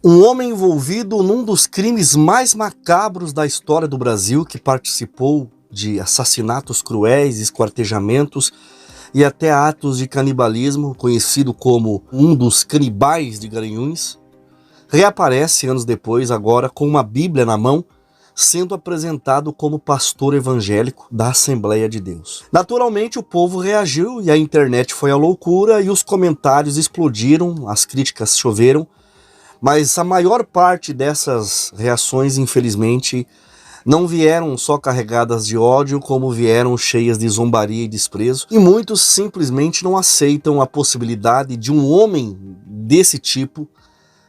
Um homem envolvido num dos crimes mais macabros da história do Brasil, que participou de assassinatos cruéis, esquartejamentos e até atos de canibalismo, conhecido como um dos canibais de Garanhuns, reaparece anos depois, agora com uma Bíblia na mão, sendo apresentado como pastor evangélico da Assembleia de Deus. Naturalmente o povo reagiu e a internet foi à loucura e os comentários explodiram, as críticas choveram, mas a maior parte dessas reações, infelizmente, não vieram só carregadas de ódio, como vieram cheias de zombaria e desprezo. E muitos simplesmente não aceitam a possibilidade de um homem desse tipo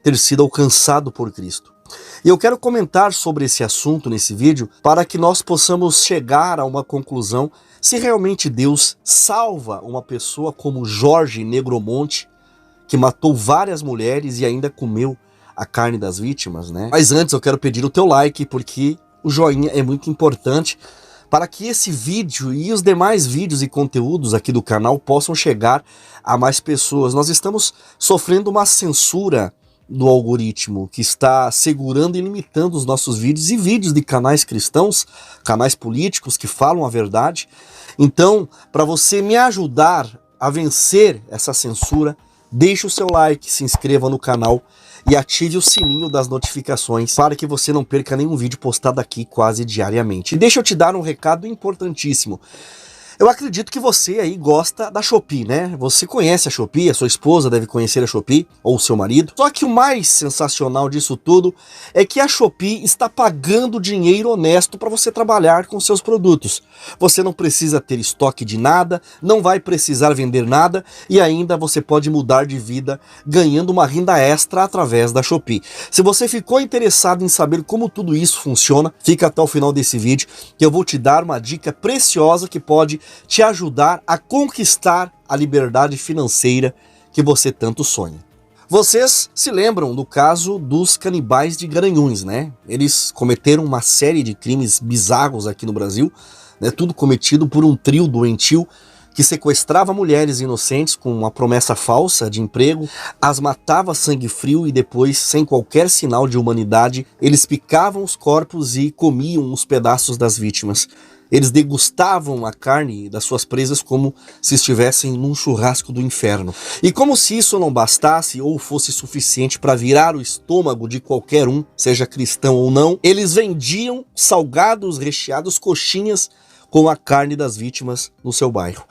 ter sido alcançado por Cristo. E eu quero comentar sobre esse assunto nesse vídeo para que nós possamos chegar a uma conclusão se realmente Deus salva uma pessoa como Jorge Negromonte, que matou várias mulheres e ainda comeu a carne das vítimas, né? Mas antes eu quero pedir o teu like, porque o joinha é muito importante para que esse vídeo e os demais vídeos e conteúdos aqui do canal possam chegar a mais pessoas. Nós estamos sofrendo uma censura do algoritmo que está segurando e limitando os nossos vídeos e vídeos de canais cristãos, canais políticos que falam a verdade. Então, para você me ajudar a vencer essa censura, deixe o seu like, se inscreva no canal e ative o sininho das notificações para que você não perca nenhum vídeo postado aqui quase diariamente. E deixa eu te dar um recado importantíssimo. Eu acredito que você aí gosta da Shopee, né? Você conhece a Shopee, a sua esposa deve conhecer a Shopee, ou o seu marido. Só que o mais sensacional disso tudo é que a Shopee está pagando dinheiro honesto para você trabalhar com seus produtos. Você não precisa ter estoque de nada, não vai precisar vender nada e ainda você pode mudar de vida ganhando uma renda extra através da Shopee. Se você ficou interessado em saber como tudo isso funciona, fica até o final desse vídeo que eu vou te dar uma dica preciosa que pode te ajudar a conquistar a liberdade financeira que você tanto sonha. Vocês se lembram do caso dos canibais de Garanhuns, né? Eles cometeram uma série de crimes bizarros aqui no Brasil, né? Tudo cometido por um trio doentio que sequestrava mulheres inocentes com uma promessa falsa de emprego, as matava a sangue frio e depois, sem qualquer sinal de humanidade, eles picavam os corpos e comiam os pedaços das vítimas. Eles degustavam a carne das suas presas como se estivessem num churrasco do inferno. E como se isso não bastasse ou fosse suficiente para virar o estômago de qualquer um, seja cristão ou não, eles vendiam salgados recheados, coxinhas com a carne das vítimas no seu bairro.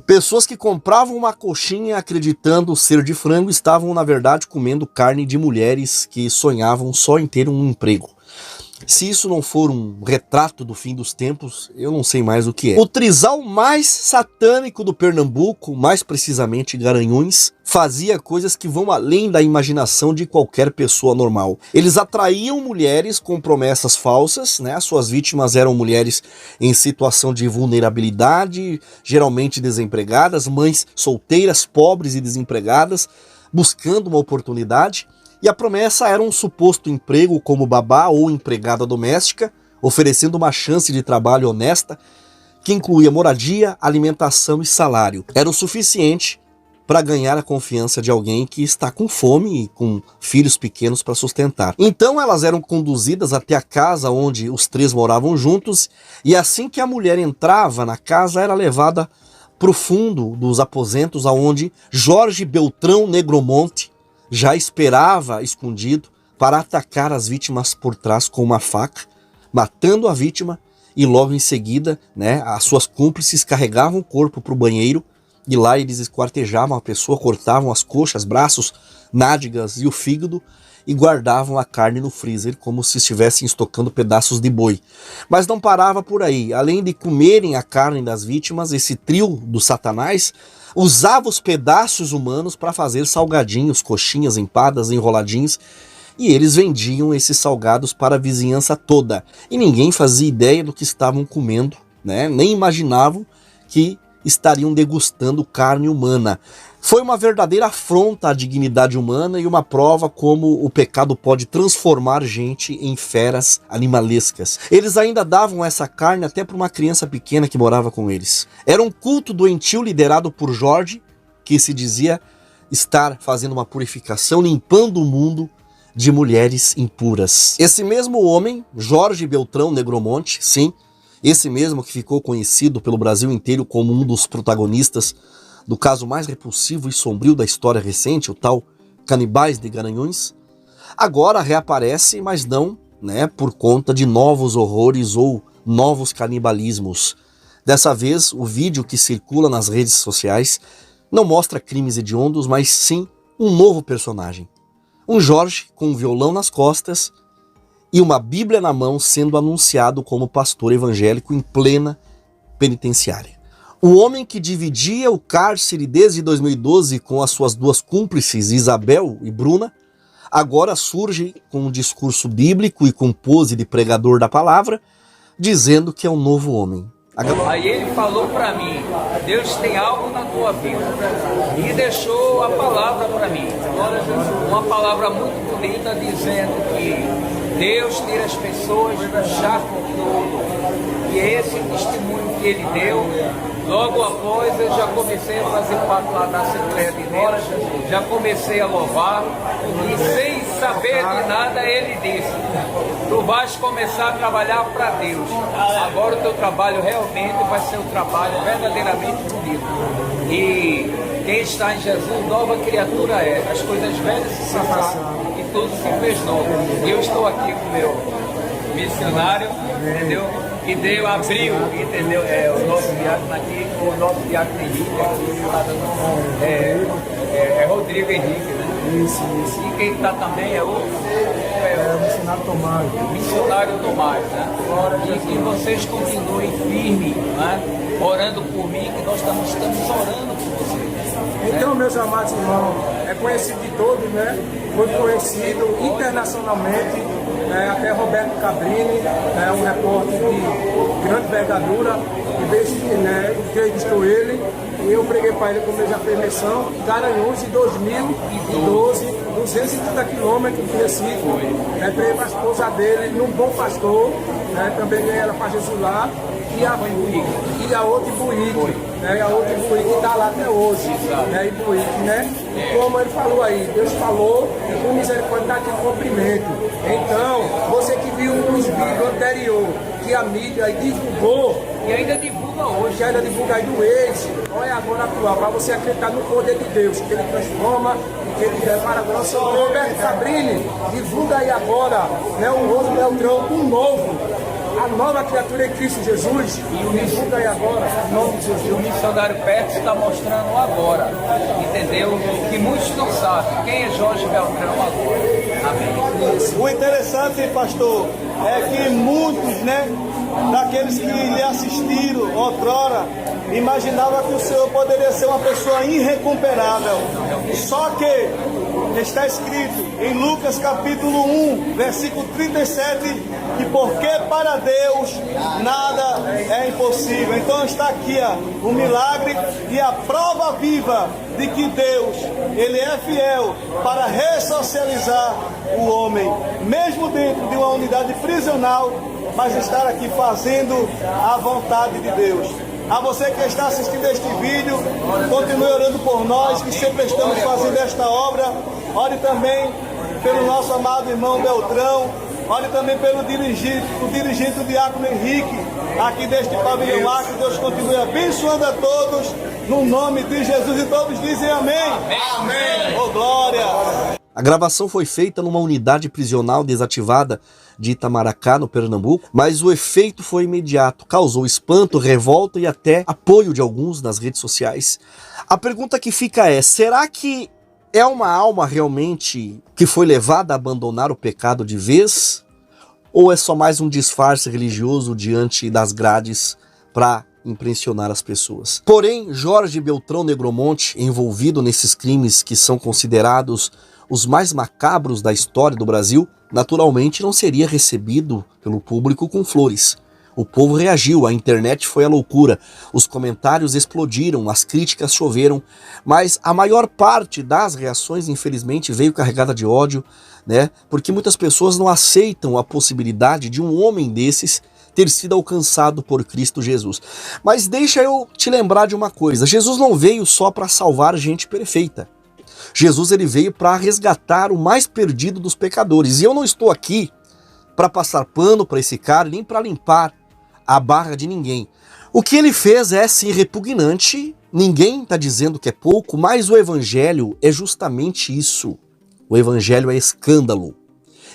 Pessoas que compravam uma coxinha acreditando ser de frango estavam, na verdade, comendo carne de mulheres que sonhavam só em ter um emprego. Se isso não for um retrato do fim dos tempos, eu não sei mais o que é. O trisal mais satânico do Pernambuco, mais precisamente Garanhuns, fazia coisas que vão além da imaginação de qualquer pessoa normal. Eles atraíam mulheres com promessas falsas, né? As suas vítimas eram mulheres em situação de vulnerabilidade, geralmente desempregadas, mães solteiras, pobres e desempregadas, buscando uma oportunidade. E a promessa era um suposto emprego como babá ou empregada doméstica, oferecendo uma chance de trabalho honesta, que incluía moradia, alimentação e salário. Era o suficiente para ganhar a confiança de alguém que está com fome e com filhos pequenos para sustentar. Então elas eram conduzidas até a casa onde os três moravam juntos, e assim que a mulher entrava na casa, era levada para o fundo dos aposentos, aonde Jorge Beltrão Negromonte já esperava escondido para atacar as vítimas por trás com uma faca, matando a vítima, e logo em seguida, né, as suas cúmplices carregavam o corpo para o banheiro e lá eles esquartejavam a pessoa, cortavam as coxas, braços, nádegas e o fígado e guardavam a carne no freezer como se estivessem estocando pedaços de boi. Mas não parava por aí. Além de comerem a carne das vítimas, esse trio do Satanás usava os pedaços humanos para fazer salgadinhos, coxinhas, empadas, enroladinhos, e eles vendiam esses salgados para a vizinhança toda. E ninguém fazia ideia do que estavam comendo, né? Nem imaginavam que estariam degustando carne humana. Foi uma verdadeira afronta à dignidade humana e uma prova como o pecado pode transformar gente em feras animalescas. Eles ainda davam essa carne até para uma criança pequena que morava com eles. Era um culto doentio liderado por Jorge, que se dizia estar fazendo uma purificação, limpando o mundo de mulheres impuras. Esse mesmo homem, Jorge Beltrão Negromonte, sim, esse mesmo que ficou conhecido pelo Brasil inteiro como um dos protagonistas do caso mais repulsivo e sombrio da história recente, o tal Canibais de Garanhuns, agora reaparece, mas não, por conta de novos horrores ou novos canibalismos. Dessa vez, o vídeo que circula nas redes sociais não mostra crimes hediondos, mas sim um novo personagem. Um Jorge com um violão nas costas e uma Bíblia na mão sendo anunciado como pastor evangélico em plena penitenciária. O homem que dividia o cárcere desde 2012 com as suas duas cúmplices, Isabel e Bruna, agora surge com um discurso bíblico e com pose de pregador da palavra, dizendo que é um novo homem. Aí ele falou para mim, Deus tem algo na tua vida, e deixou a palavra para mim, uma palavra muito bonita dizendo que Deus tira as pessoas do charco todo, e é esse testemunho que ele deu. Logo após eu já comecei a fazer parte lá da Assembleia de Deus, já comecei a louvar, e sem saber de nada ele disse, tu vais começar a trabalhar para Deus, agora o teu trabalho realmente vai ser um trabalho verdadeiramente bonito, e quem está em Jesus, nova criatura é, as coisas velhas se passaram e tudo se fez novo. E eu estou aqui com o meu missionário, entendeu? Que Deus abriu, entendeu? O nosso diácono aqui, o nosso diácono Henrique, é Rodrigo Henrique, né? Isso. E quem está também é o missionário Tomás. Missionário Tomás, né? E que vocês continuem firmes, né? Orando por mim, que nós estamos orando por vocês. Então, meus amados irmãos, é conhecido de todos, né? Foi conhecido internacionalmente, até Roberto Cabrini, um repórter de grande envergadura, entrevistou ele, e eu preguei para ele como ele já fez menção, Garanhuns em 2012, 230 quilômetros de Recife, preguei para a esposa dele, num Bom Pastor, também ganhei ela para Jesus lá, e a outra Ibuíque, a outra Ibuíque que está lá até hoje, Ibuíque, né? E como ele falou aí, Deus falou, e com misericórdia está aqui em cumprimento. Então, você que viu nos vídeos anterior, que a mídia divulgou, e ainda divulga hoje, que ainda divulga aí do ex, olha agora atual, para você acreditar no poder de Deus, que ele transforma, que ele prepara agora. O senhor Roberto Cabrini, divulga aí agora, o Roso Beltrão, um novo. A nova criatura em Cristo Jesus, e o divulga aí agora, em nome de Jesus. O missionário Perto está mostrando agora, entendeu? Que muitos não sabem quem é Jorge Beltrão agora. Amém. O interessante, pastor, é que muitos, daqueles que lhe assistiram outrora, imaginavam que o senhor poderia ser uma pessoa irrecuperável. Só que está escrito em Lucas capítulo 1, versículo 37, que porque para Deus nada é impossível. Então está aqui o milagre e a prova viva de que Deus, Ele é fiel para ressocializar o homem, mesmo dentro de uma unidade prisional, mas estar aqui fazendo a vontade de Deus. A você que está assistindo este vídeo, continue orando por nós, que sempre estamos fazendo esta obra. Ore também pelo nosso amado irmão Beltrão, ore também pelo dirigente, o diácono Henrique, aqui deste pavilhão lá, que Deus continue abençoando a todos, no nome de Jesus, e todos dizem amém. Amém. Oh, glória. A gravação foi feita numa unidade prisional desativada de Itamaracá, no Pernambuco, mas o efeito foi imediato, causou espanto, revolta e até apoio de alguns nas redes sociais. A pergunta que fica é, será que é uma alma realmente que foi levada a abandonar o pecado de vez? Ou é só mais um disfarce religioso diante das grades para impressionar as pessoas? Porém, Jorge Beltrão Negromonte, envolvido nesses crimes que são considerados os mais macabros da história do Brasil, naturalmente não seria recebido pelo público com flores. O povo reagiu, a internet foi a loucura, os comentários explodiram, as críticas choveram, mas a maior parte das reações, infelizmente, veio carregada de ódio, porque muitas pessoas não aceitam a possibilidade de um homem desses ter sido alcançado por Cristo Jesus. Mas deixa eu te lembrar de uma coisa, Jesus não veio só para salvar gente perfeita. Jesus ele veio para resgatar o mais perdido dos pecadores. E eu não estou aqui para passar pano para esse cara, nem para limpar a barra de ninguém. O que ele fez é sim repugnante, ninguém está dizendo que é pouco, mas o evangelho é justamente isso. O evangelho é escândalo.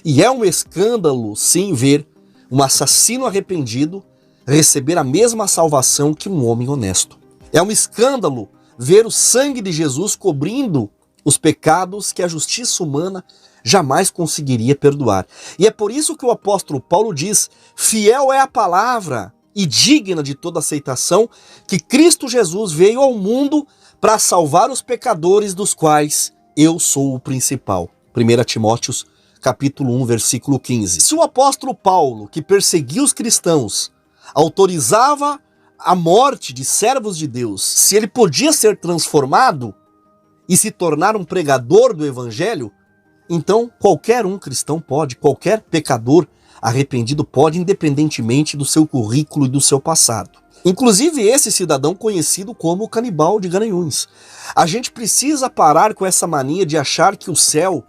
E é um escândalo, sim, ver um assassino arrependido receber a mesma salvação que um homem honesto. É um escândalo ver o sangue de Jesus cobrindo os pecados que a justiça humana jamais conseguiria perdoar. E é por isso que o apóstolo Paulo diz: fiel é a palavra e digna de toda aceitação que Cristo Jesus veio ao mundo para salvar os pecadores, dos quais eu sou o principal. 1 Timóteo capítulo 1, versículo 15. Se o apóstolo Paulo, que perseguia os cristãos, autorizava a morte de servos de Deus, se ele podia ser transformado e se tornar um pregador do evangelho, então qualquer um cristão pode, qualquer pecador arrependido pode, independentemente do seu currículo e do seu passado. Inclusive esse cidadão conhecido como o canibal de Garanhuns. A gente precisa parar com essa mania de achar que o céu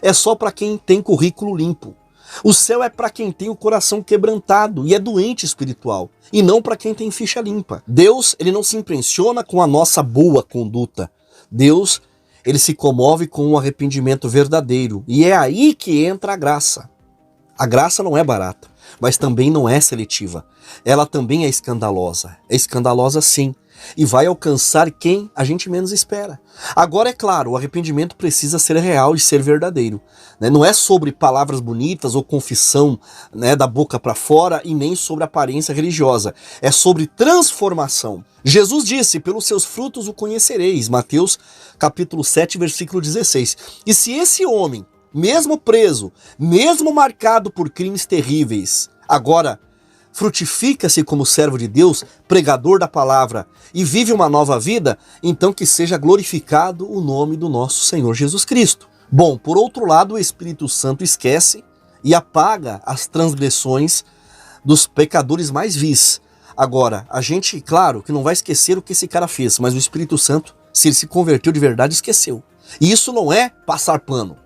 é só para quem tem currículo limpo. O céu é para quem tem o coração quebrantado e é doente espiritual, e não para quem tem ficha limpa. Deus, ele não se impressiona com a nossa boa conduta. Deus, ele se comove com um arrependimento verdadeiro, e é aí que entra a graça. A graça não é barata, mas também não é seletiva. Ela também é escandalosa sim, e vai alcançar quem a gente menos espera. Agora, é claro, o arrependimento precisa ser real e ser verdadeiro, né? Não é sobre palavras bonitas ou confissão, né, da boca para fora, e nem sobre aparência religiosa. É sobre transformação. Jesus disse: pelos seus frutos o conhecereis. Mateus capítulo 7, versículo 16. E se esse homem, mesmo preso, mesmo marcado por crimes terríveis, agora frutifica-se como servo de Deus, pregador da palavra, e vive uma nova vida, então que seja glorificado o nome do nosso Senhor Jesus Cristo. Bom, por outro lado, o Espírito Santo esquece e apaga as transgressões dos pecadores mais vis. Agora, a gente, claro, que não vai esquecer o que esse cara fez, mas o Espírito Santo, se ele se converteu de verdade, esqueceu. E isso não é passar pano.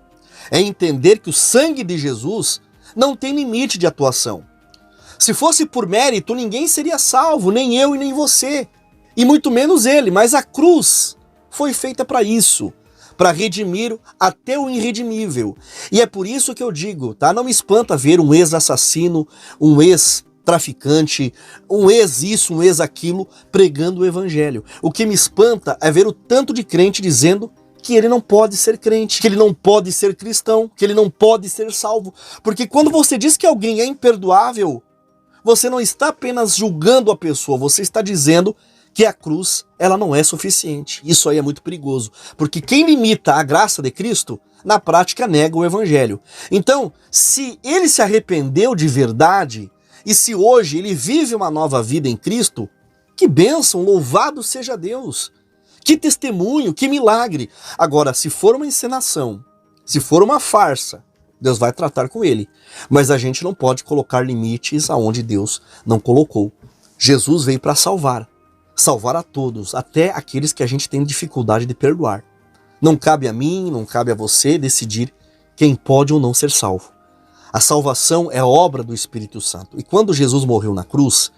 É entender que o sangue de Jesus não tem limite de atuação. Se fosse por mérito, ninguém seria salvo, nem eu e nem você, e muito menos ele, mas a cruz foi feita para isso, para redimir até o irredimível. E é por isso que eu digo, tá? Não me espanta ver um ex-assassino, um ex-traficante, um ex-isso, um ex-aquilo, pregando o evangelho. O que me espanta é ver o tanto de crente dizendo que ele não pode ser crente, que ele não pode ser cristão, que ele não pode ser salvo. Porque quando você diz que alguém é imperdoável, você não está apenas julgando a pessoa, você está dizendo que a cruz, ela não é suficiente. Isso aí é muito perigoso, porque quem limita a graça de Cristo, na prática nega o evangelho. Então, se ele se arrependeu de verdade, e se hoje ele vive uma nova vida em Cristo, que bênção, louvado seja Deus. Que testemunho, que milagre. Agora, se for uma encenação, se for uma farsa, Deus vai tratar com ele. Mas a gente não pode colocar limites aonde Deus não colocou. Jesus veio para salvar. Salvar a todos, até aqueles que a gente tem dificuldade de perdoar. Não cabe a mim, não cabe a você decidir quem pode ou não ser salvo. A salvação é obra do Espírito Santo. E quando Jesus morreu na cruz,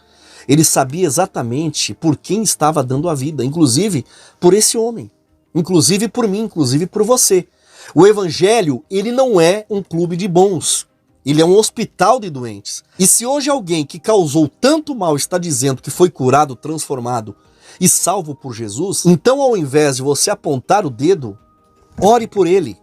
ele sabia exatamente por quem estava dando a vida, inclusive por esse homem, inclusive por mim, inclusive por você. O evangelho, ele não é um clube de bons, ele é um hospital de doentes. E se hoje alguém que causou tanto mal está dizendo que foi curado, transformado e salvo por Jesus, então ao invés de você apontar o dedo, ore por ele.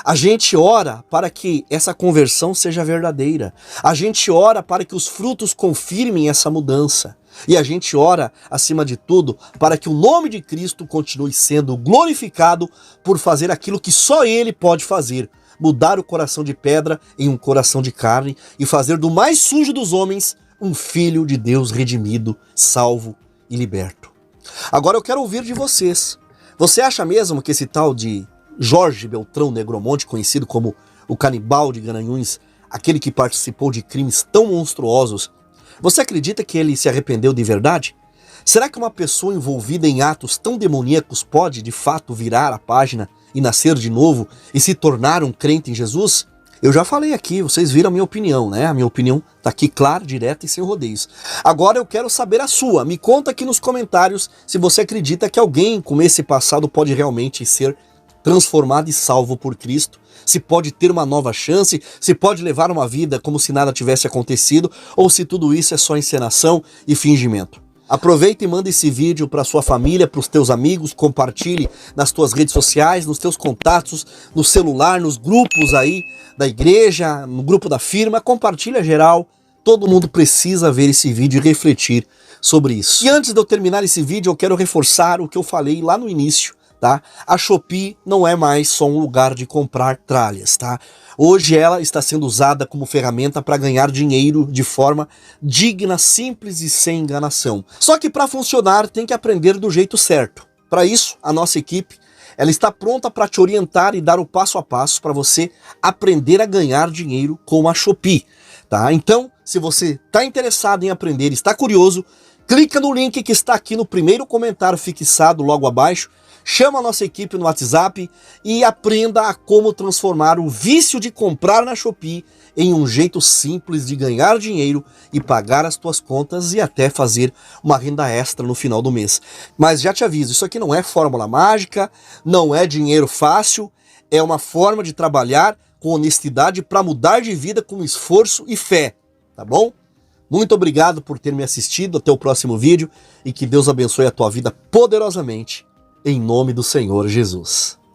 A gente ora para que essa conversão seja verdadeira. A gente ora para que os frutos confirmem essa mudança. E a gente ora, acima de tudo, para que o nome de Cristo continue sendo glorificado por fazer aquilo que só Ele pode fazer. Mudar o coração de pedra em um coração de carne e fazer do mais sujo dos homens um filho de Deus redimido, salvo e liberto. Agora eu quero ouvir de vocês. Você acha mesmo que esse tal de Jorge Beltrão Negromonte, conhecido como o canibal de Garanhuns, aquele que participou de crimes tão monstruosos, você acredita que ele se arrependeu de verdade? Será que uma pessoa envolvida em atos tão demoníacos pode, de fato, virar a página e nascer de novo e se tornar um crente em Jesus? Eu já falei aqui, vocês viram a minha opinião, né? A minha opinião tá aqui clara, direta e sem rodeios. Agora eu quero saber a sua. Me conta aqui nos comentários se você acredita que alguém com esse passado pode realmente ser transformado e salvo por Cristo, se pode ter uma nova chance, se pode levar uma vida como se nada tivesse acontecido, ou se tudo isso é só encenação e fingimento. Aproveita e manda esse vídeo para sua família, para os teus amigos, compartilhe nas tuas redes sociais, nos teus contatos, no celular, nos grupos aí da igreja, no grupo da firma, compartilha geral. Todo mundo precisa ver esse vídeo e refletir sobre isso. E antes de eu terminar esse vídeo, eu quero reforçar o que eu falei lá no início, tá? A Shopee não é mais só um lugar de comprar tralhas, tá? Hoje ela está sendo usada como ferramenta para ganhar dinheiro de forma digna, simples e sem enganação. Só que para funcionar tem que aprender do jeito certo. Para isso, a nossa equipe ela está pronta para te orientar e dar o passo a passo para você aprender a ganhar dinheiro com a Shopee, tá? Então, se você está interessado em aprender, está curioso, clica no link que está aqui no primeiro comentário fixado logo abaixo. Chama a nossa equipe no WhatsApp e aprenda a como transformar o vício de comprar na Shopee em um jeito simples de ganhar dinheiro e pagar as tuas contas e até fazer uma renda extra no final do mês. Mas já te aviso, isso aqui não é fórmula mágica, não é dinheiro fácil, é uma forma de trabalhar com honestidade para mudar de vida com esforço e fé, tá bom? Muito obrigado por ter me assistido, até o próximo vídeo e que Deus abençoe a tua vida poderosamente. Em nome do Senhor Jesus.